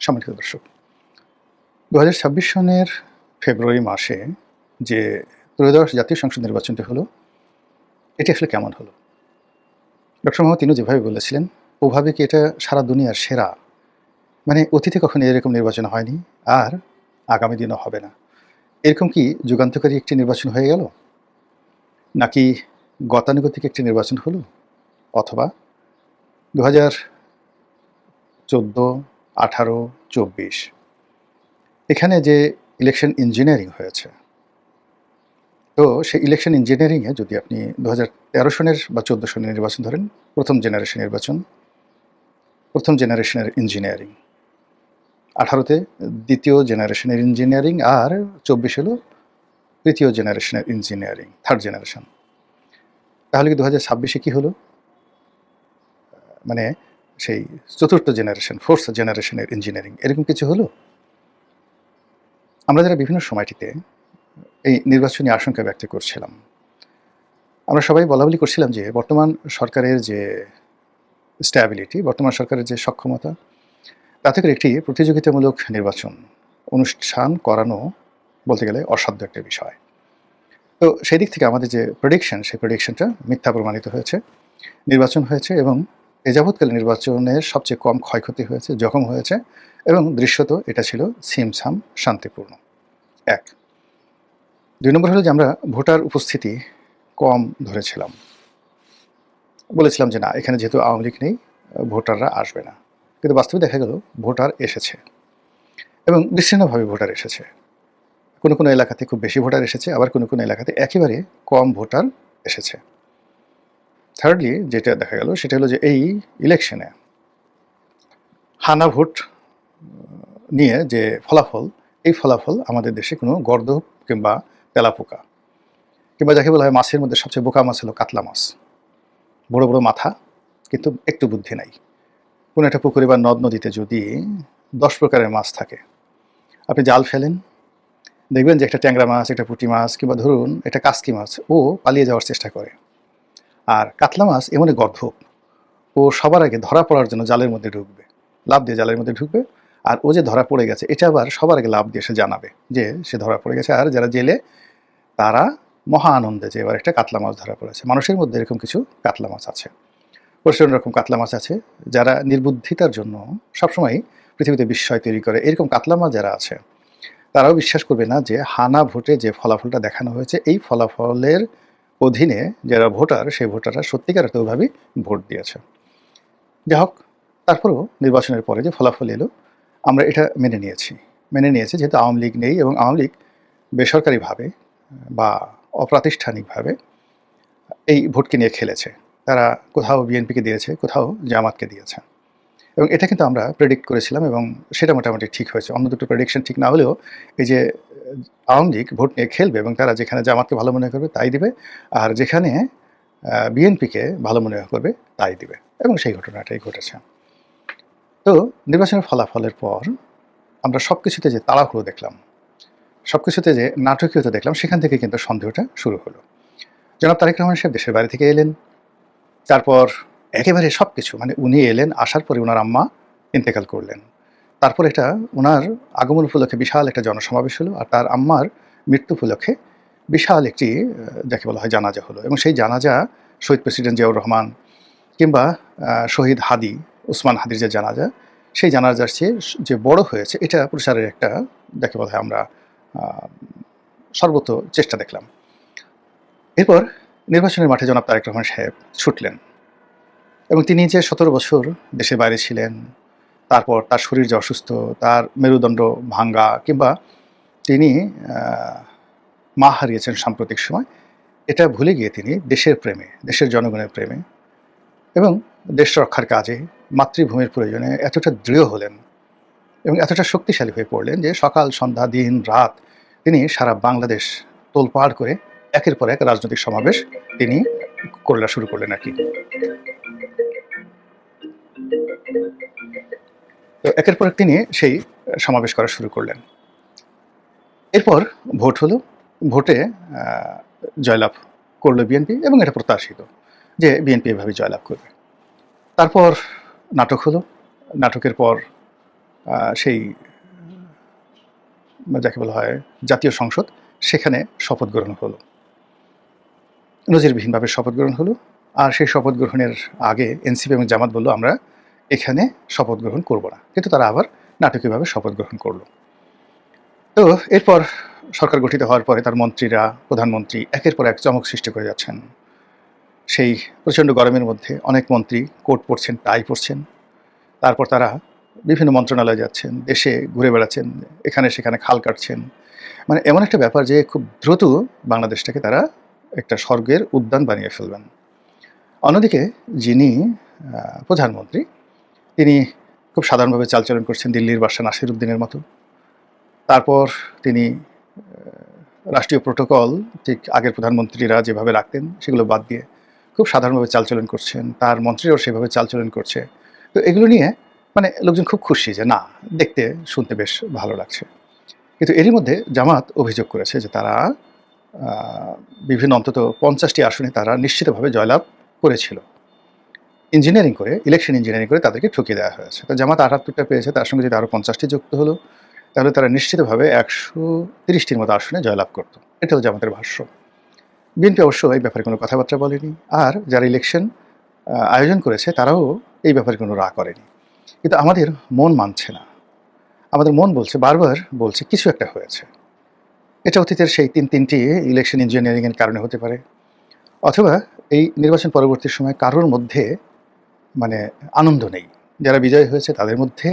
সম্মানিত দর্শক, ২০২৬ সনের ফেব্রুয়ারি মাসে যে ত্রয়োদশ জাতীয় সংসদ নির্বাচনটি হলো, এটি আসলে কেমন হলো? ডক্টর মোহাম্মদ ইউনূস যেভাবে বলেছিলেন, ওভাবে কি এটা সারা দুনিয়ার সেরা? মানে অতীতে কখনো এরকম নির্বাচন হয়নি, আর আগামী দিনও হবে না। এরকম কি যুগান্তকারী একটি নির্বাচন হয়ে গেল? নাকি গতানুগতিক একটি নির্বাচন হলো? অথবা ২০১৪, ১৮, ২৪ এখানে যে ইলেকশন ইঞ্জিনিয়ারিং হয়েছে, তো সেই ইলেকশন ইঞ্জিনিয়ারিংয়ে যদি আপনি ২০১৩ সনের বা ১৪ সনের নির্বাচন ধরেন, প্রথম জেনারেশনের ইঞ্জিনিয়ারিং, ১৮তে দ্বিতীয় জেনারেশনের ইঞ্জিনিয়ারিং, আর ২৪ হলো তৃতীয় জেনারেশনের ইঞ্জিনিয়ারিং, থার্ড জেনারেশন। তাহলে কি ২০২৬-এ কী হলো? মানে সেই চতুর্থ জেনারেশন, ফোর্থ জেনারেশনের ইঞ্জিনিয়ারিং, এরকম কিছু হলো? আমরা যারা বিভিন্ন সময়টিতে এই নির্বাচনী আশঙ্কা ব্যক্ত করছিলাম, আমরা সবাই বলাবলি করছিলাম যে বর্তমান সরকারের যে স্ট্যাবিলিটি, বর্তমান সরকারের যে সক্ষমতা, তাতে করে একটি প্রতিযোগিতামূলক নির্বাচন অনুষ্ঠান করানো বলতে গেলে অসাধ্য একটা বিষয়। তো সেই দিক থেকে আমাদের যে প্রেডিকশন, সেই প্রেডিকশনটা মিথ্যা প্রমাণিত হয়েছে। নির্বাচন হয়েছে এবং এ যাবৎকালে নির্বাচনের সবচেয়ে কম ক্ষয়ক্ষতি হয়েছে, জখম হয়েছে, এবং দৃশ্যত এটা ছিল ছিমছাম শান্তিপূর্ণ। ১। ২ নম্বর হলো যে আমরা ভোটার উপস্থিতি কম ধরেছিলাম। বলেছিলাম যে না, এখানে যেহেতু আওয়ামী লীগ নেই, ভোটাররা আসবে না। কিন্তু বাস্তবে দেখা গেল ভোটার এসেছে, এবং বিচ্ছিন্নভাবে ভোটার এসেছে। কোনো কোনো এলাকাতে খুব বেশি ভোটার এসেছে, আবার কোনো কোনো এলাকাতে একেবারে কম ভোটার এসেছে। থার্ডলি যেটা দেখা গেল সেটা হলো যে এই ইলেকশনে হানা ভোট নিয়ে যে ফলাফল, এই ফলাফল আমাদের দেশে কোনো গর্দভ কিংবা তেলাপোকা কিংবা যাকে বলা হয় মাছের মধ্যে সবচেয়ে বোকা মাছ হলো কাতলা মাছ। বড় বড় মাথা, কিন্তু একটু বুদ্ধি নাই। কোনো একটা পুকুরে বা নদ নদীতে যদি 10 প্রকারের মাছ থাকে, আপনি জাল ফেলেন, দেখবেন যে একটা ট্যাংরা মাছ, একটা পুঁটি মাছ, কিংবা ধরুন একটা কাসকি মাছ, ও পালিয়ে যাওয়ার চেষ্টা করে। আর কাতলা মাছ এমনই গর্দভ, ও সবার আগে ধরা পড়ার জন্য জালের মধ্যে ঢুকবে, লাফ দিয়ে জালের মধ্যে ঢুকবে। আর ও যে ধরা পড়ে গেছে, এটা আবার সবার আগে লাফ দিয়ে সে জানাবে যে সে ধরা পড়ে গেছে। আর যারা জেলে, তারা মহা আনন্দে যে এবার একটা কাতলা মাছ ধরা পড়েছে। মানুষের মধ্যে এরকম কিছু কাতলা মাছ আছে, প্রচণ্ড রকম কাতলা মাছ আছে, যারা নির্বুদ্ধিতার জন্য সবসময় পৃথিবীতে বিস্ময় তৈরি করে। এরকম কাতলা মাছ যারা আছে, তারাও বিশ্বাস করবে না যে হানা ভোটে যে ফলাফলটা দেখানো হয়েছে, এই ফলাফলের অধীনে যারা ভোটার, সেই ভোটাররা সত্যিকার অর্থভাবেই ভোট দিয়েছে। যাই হোক, তারপরেও নির্বাচনের পরে যে ফলাফল এলো, আমরা এটা মেনে নিয়েছি যেহেতু আওয়ামী লীগ নেই, এবং আওয়ামী লীগ বেসরকারিভাবে বা অপ্রাতিষ্ঠানিকভাবে এই ভোটকে নিয়ে খেলেছে। তারা কোথাও বিএনপিকে দিয়েছে, কোথাও জামাতকে দিয়েছে, এবং এটা কিন্তু আমরা প্রেডিক্ট করেছিলাম, এবং সেটা মোটামুটি ঠিক হয়েছে। অন্য দুটো প্রেডিকশন ঠিক না হলেও এই যে আওয়ামী লীগ ভোট নিয়ে খেলবে, এবং তারা যেখানে জামাতকে ভালো মনে করবে তাই দিবে, আর যেখানে বিএনপিকে ভালো মনে করবে তাই দিবে, এবং সেই ঘটনাটাই ঘটেছে। তো নির্বাচনের ফলাফলের পর আমরা সব কিছুতে যে তাড়াহুড়ো দেখলাম, সব কিছুতে যে নাটকীয়তা দেখলাম, সেখান থেকে কিন্তু সন্দেহটা শুরু হলো। জনাব তারেক রহমান সাহেব দেশের বাইরে থেকে এলেন, তারপর একেবারে সব কিছু, মানে উনি এলেন, আসার পরে ওনার আম্মা ইন্তেকাল করলেন। তারপর এটা ওনার আগমন উপলক্ষে বিশাল একটা জনসমাবেশ হলো, আর তার আম্মার মৃত্যু উপলক্ষে বিশাল একটি যাকে বলা হয় জানাজা হলো, এবং সেই জানাজা শহীদ প্রেসিডেন্ট জিয়াউর রহমান কিংবা শহীদ হাদি, ওসমান হাদির যে জানাজা, সেই জানাজার চেয়ে যে বড় হয়েছে, এটা প্রচারের একটা যাকে বলা হয় আমরা সর্বত চেষ্টা দেখলাম। এরপর নির্বাচনের মাঠে জনাব তারেক রহমান সাহেব ছুটলেন, এবং তিনি যে 17 বছর দেশের বাইরে ছিলেন, তারপর তার শরীর যে অসুস্থ, তার মেরুদণ্ড ভাঙ্গা, কিংবা তিনি মা হারিয়েছেন সাম্প্রতিক সময়, এটা ভুলে গিয়ে তিনি দেশের প্রেমে, দেশের জনগণের প্রেমে এবং দেশ রক্ষার কাজে মাতৃভূমির প্রয়োজনে এতটা দৃঢ় হলেন এবং এতটা শক্তিশালী হয়ে পড়লেন যে সকাল সন্ধ্যা দিন রাত তিনি সারা বাংলাদেশ তোলপাড় করে একের পর এক রাজনৈতিক সমাবেশ তিনি শুরু করলেন আর কি। তো একের পর এক তিনি সেই সমাবেশ করা শুরু করলেন। এরপর ভোট হলো, ভোটে জয়লাভ করলো বিএনপি, এবং এটা প্রত্যাশিত যে বিএনপি এভাবে জয়লাভ করবে। তারপর নাটক হলো, নাটকের পর সেই যাকে বলা হয় জাতীয় সংসদ, সেখানে শপথ গ্রহণ হলো, নজিরবিহীনভাবে শপথ গ্রহণ হলো। আর সেই শপথ গ্রহণের আগে এনসিপি এবং জামাত বলল আমরা এখানে শপথ গ্রহণ করব না, কিন্তু তারা আবার নাটকীয়ভাবে শপথ গ্রহণ করলো। তো এরপর সরকার গঠিত হওয়ার পরে তার মন্ত্রীরা, প্রধানমন্ত্রী একের পর এক চমক সৃষ্টি করে যাচ্ছেন। সেই প্রচণ্ড গরমের মধ্যে অনেক মন্ত্রী কোট পরছেন, টাই পরছেন, তারপর তারা বিভিন্ন মন্ত্রণালয়ে যাচ্ছেন, দেশে ঘুরে বেড়াচ্ছেন, এখানে সেখানে খাল কাটছেন। মানে এমন একটা ব্যাপার যে খুব দ্রুত বাংলাদেশটাকে তারা একটা স্বর্গের উদ্যান বানিয়ে ফেলবেন। অন্যদিকে যিনি প্রধানমন্ত্রী, তিনি খুব সাধারণভাবে চালচলন করছেন, দিল্লির বাদশা নাসিরুদ্দিনের মতো। তারপর তিনি রাষ্ট্রীয় প্রোটোকল ঠিক আগের প্রধানমন্ত্রীরা যেভাবে রাখতেন সেগুলো বাদ দিয়ে খুব সাধারণভাবে চালচলন করছেন, তার মন্ত্রীরাও সেভাবে চালচলন করছে। তো এগুলো নিয়ে মানে লোকজন খুব খুশি যে না, দেখতে শুনতে বেশ ভালো লাগছে। কিন্তু এরই মধ্যে জামাত অভিযোগ করেছে যে তারা বিভিন্ন অন্তত 50টি আসনে তারা নিশ্চিতভাবে জয়লাভ করেছিল। ইঞ্জিনিয়ারিং করে, ইলেকশন ইঞ্জিনিয়ারিং করে তাদেরকে ঠকিয়ে দেওয়া হয়েছে। তো জামাত 78টা পেয়েছে, তার সঙ্গে যদি আরও 50টি যুক্ত হলো তাহলে তারা নিশ্চিতভাবে 130টির মতো আসনে জয়লাভ করত। এটা হলো জামাতের ভাষ্য। বিএনপি অবশ্য এই ব্যাপারে কোনো কথাবার্তা বলেনি, আর যারা ইলেকশন আয়োজন করেছে তারাও এই ব্যাপারে কোনো রা করেনি। কিন্তু আমাদের মন মানছে না, আমাদের মন বলছে, বারবার বলছে কিছু একটা হয়েছে। এটা অতীতের সেই তিনটি ইলেকশন ইঞ্জিনিয়ারিংয়ের কারণে হতে পারে, অথবা এই নির্বাচন পরবর্তী সময় কারোর মধ্যে মানে আনন্দ নেই। যারা বিজয় হয়েছে তাদের মধ্যে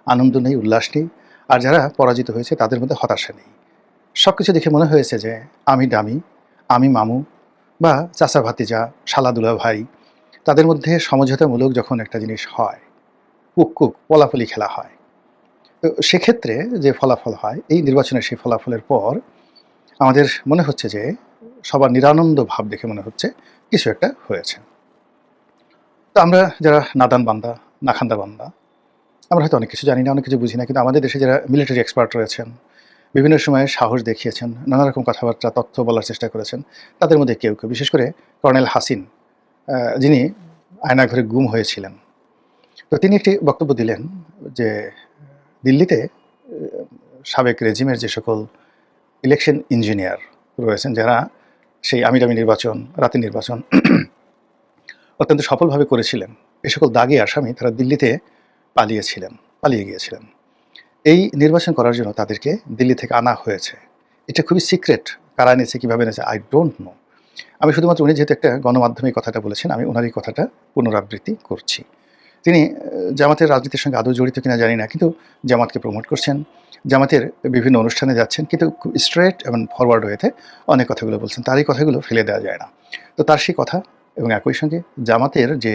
আনন্দ নেই, উল্লাস নেই, আর যারা পরাজিত হয়েছে তাদের মধ্যে হতাশা নেই। সব কিছু দেখে মনে হয়েছে যে আমি দামি, আমি মামু, বা চাচা ভাতিজা, শালা দুলা ভাই, তাদের মধ্যে সমঝোতামূলক যখন একটা জিনিস হয়, কুক পলাপলি খেলা হয়, তো সেক্ষেত্রে যে ফলাফল হয়, এই নির্বাচনের সেই ফলাফলের পর আমাদের মনে হচ্ছে যে সবার নিরানন্দ ভাব দেখে মনে হচ্ছে কিছু একটা হয়েছে। তো আমরা যারা নাদান বান্দা, নাখান্দা বান্দা, আমরা হয়তো অনেক কিছু জানি না, অনেক কিছু বুঝি না, কিন্তু আমাদের দেশে যারা মিলিটারি এক্সপার্ট রয়েছেন, বিভিন্ন সময়ে সাহস দেখিয়েছেন, নানা রকম কথাবার্তা, তথ্য বলার চেষ্টা করেছেন, তাদের মধ্যে কেউ কেউ, বিশেষ করে কর্নেল হাসিন, যিনি আয়নাঘরে গুম হয়েছিলেন, তো তিনি একটি বক্তব্য দিলেন যে দিল্লিতে সাবেক রেজিমের যে সকল ইলেকশন ইঞ্জিনিয়ার রয়েছেন, যারা সেই আমিরামি নির্বাচন, রাতের নির্বাচন অত্যন্ত সফলভাবে করেছিলেন, এ সকল দাগি আসামি তারা দিল্লিতে পালিয়ে গিয়েছিলেন। এই নির্বাচন করার জন্য তাদেরকে দিল্লি থেকে আনা হয়েছে। এটা খুবই সিক্রেট, কারা এনেছে, কীভাবে এনেছে, আই ডোন্ট নো। আমি শুধুমাত্র উনি যেহেতু একটা গণমাধ্যমে এই কথাটা বলেছেন, আমি ওনারই কথাটা পুনরাবৃত্তি করছি। তিনি জামাতের রাজনীতির সঙ্গে আদৌ জড়িত কিনা জানি না, কিন্তু জামাতকে প্রমোট করছেন, জামাতের বিভিন্ন অনুষ্ঠানে যাচ্ছেন, কিন্তু খুব স্ট্রেট এবং ফরওয়ার্ড ওয়েতে অনেক কথাগুলো বলছেন, তার এই কথাগুলো ফেলে দেওয়া যায় না। তো তার সেই কথা এবং একই সঙ্গে জামাতের যে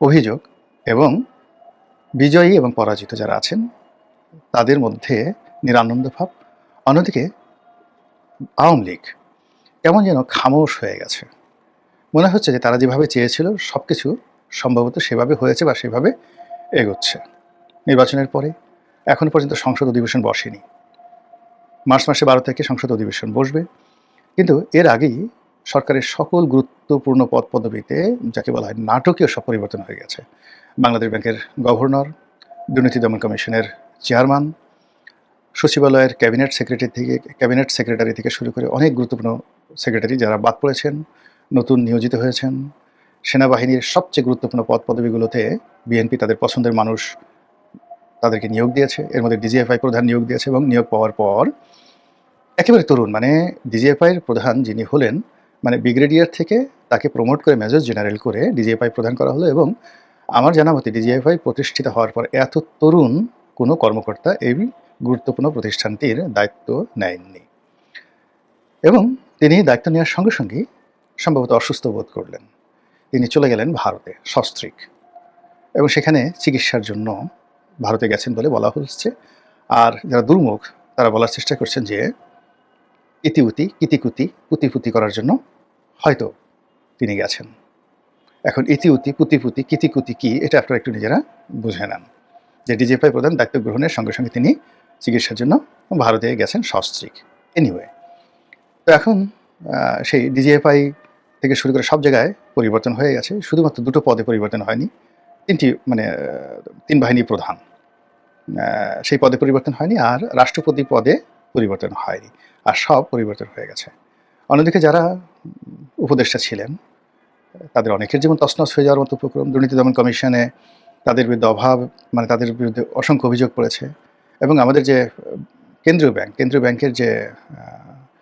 অভিযোগ এবং বিজয়ী এবং পরাজিত যারা আছেন তাদের মধ্যে নিরানন্দ ভাব। অন্যদিকে আওয়ামী লীগ কেমন যেন খামোশ হয়ে গেছে, মনে হচ্ছে যে তারা যেভাবে চেয়েছিল সব কিছু সম্ভবত সেভাবে হয়েছে বা সেভাবে এগোচ্ছে। নির্বাচনের পরে এখনও পর্যন্ত সংসদ অধিবেশন বসেনি, মার্চ মাসে 12 তারিখে সংসদ অধিবেশন বসবে, কিন্তু এর আগেই সরকারের সকল গুরুত্বপূর্ণ পদ পদবিতে যাকে বলা হয় নাটকীয় সব পরিবর্তন হয়ে গেছে। বাংলাদেশ ব্যাংকের গভর্নর, দুর্নীতি দমন কমিশনের চেয়ারম্যান, সচিবালয়ের ক্যাবিনেট সেক্রেটারি থেকে শুরু করে অনেক গুরুত্বপূর্ণ সেক্রেটারি যারা বাদ পড়েছেন, নতুন নিয়োজিত হয়েছেন। সেনাবাহিনীর সবচেয়ে গুরুত্বপূর্ণ পদ পদবিগুলোতে বিএনপি তাদের পছন্দের মানুষ তাদেরকে নিয়োগ দিয়েছে। এর মধ্যে ডিজিএফআই প্রধান নিয়োগ দিয়েছে, এবং নিয়োগ পাওয়ার পর একেবারে তরুণ, মানে ডিজিএফআইয়ের প্রধান যিনি হলেন, মানে ব্রিগেডিয়ার থেকে তাকে প্রমোট করে মেজর জেনারেল করে ডিজিএফআই প্রধান করা হলো। এবং আমার জানা মতে ডিজিএফআই প্রতিষ্ঠিত হওয়ার পর এত তরুণ কোনো কর্মকর্তা এই গুরুত্বপূর্ণ প্রতিষ্ঠানটির দায়িত্ব নেননি। এবং তিনি দায়িত্ব নেওয়ার সঙ্গে সঙ্গেই সম্ভবত অসুস্থ বোধ করলেন, তিনি চলে গেলেন ভারতে সস্ত্রীক, এবং সেখানে চিকিৎসার জন্য ভারতে গেছেন বলে বলা হচ্ছে। আর যারা দুর্মুখ তারা বলার চেষ্টা করছেন যে ইতিউতি কিতিকুতি পুতিপুতি করার জন্য হয়তো তিনি গেছেন। এখন ইতিউতি পুতিপুতি কিতিকুতি কি, এটা আপনারা একটু নিজেরা বুঝে নেন, যে ডিজিএফআই প্রধান দায়িত্ব গ্রহণের সঙ্গে সঙ্গে তিনি চিকিৎসার জন্য ভারতে গেছেন সস্ত্রীক। এনিওয়ে, তো এখন সেই ডিজিএফআই থেকে শুরু করে সব জায়গায় পরিবর্তন হয়ে গেছে, শুধুমাত্র দুটো পদে পরিবর্তন হয়নি, তিন বাহিনী প্রধান সেই পদে পরিবর্তন হয়নি, আর রাষ্ট্রপতি পদে পরিবর্তন হয়নি, আর সব পরিবর্তন হয়ে গেছে। অন্যদিকে যারা উপদেষ্টা ছিলেন তাদের অনেকের জীবন তছনছ হয়ে যাওয়ার মতো উপক্রম। দুর্নীতি দমন কমিশনে তাদের বিরুদ্ধে তাদের বিরুদ্ধে অসংখ্য অভিযোগ পড়েছে। এবং আমাদের যে কেন্দ্রীয় ব্যাংকের যে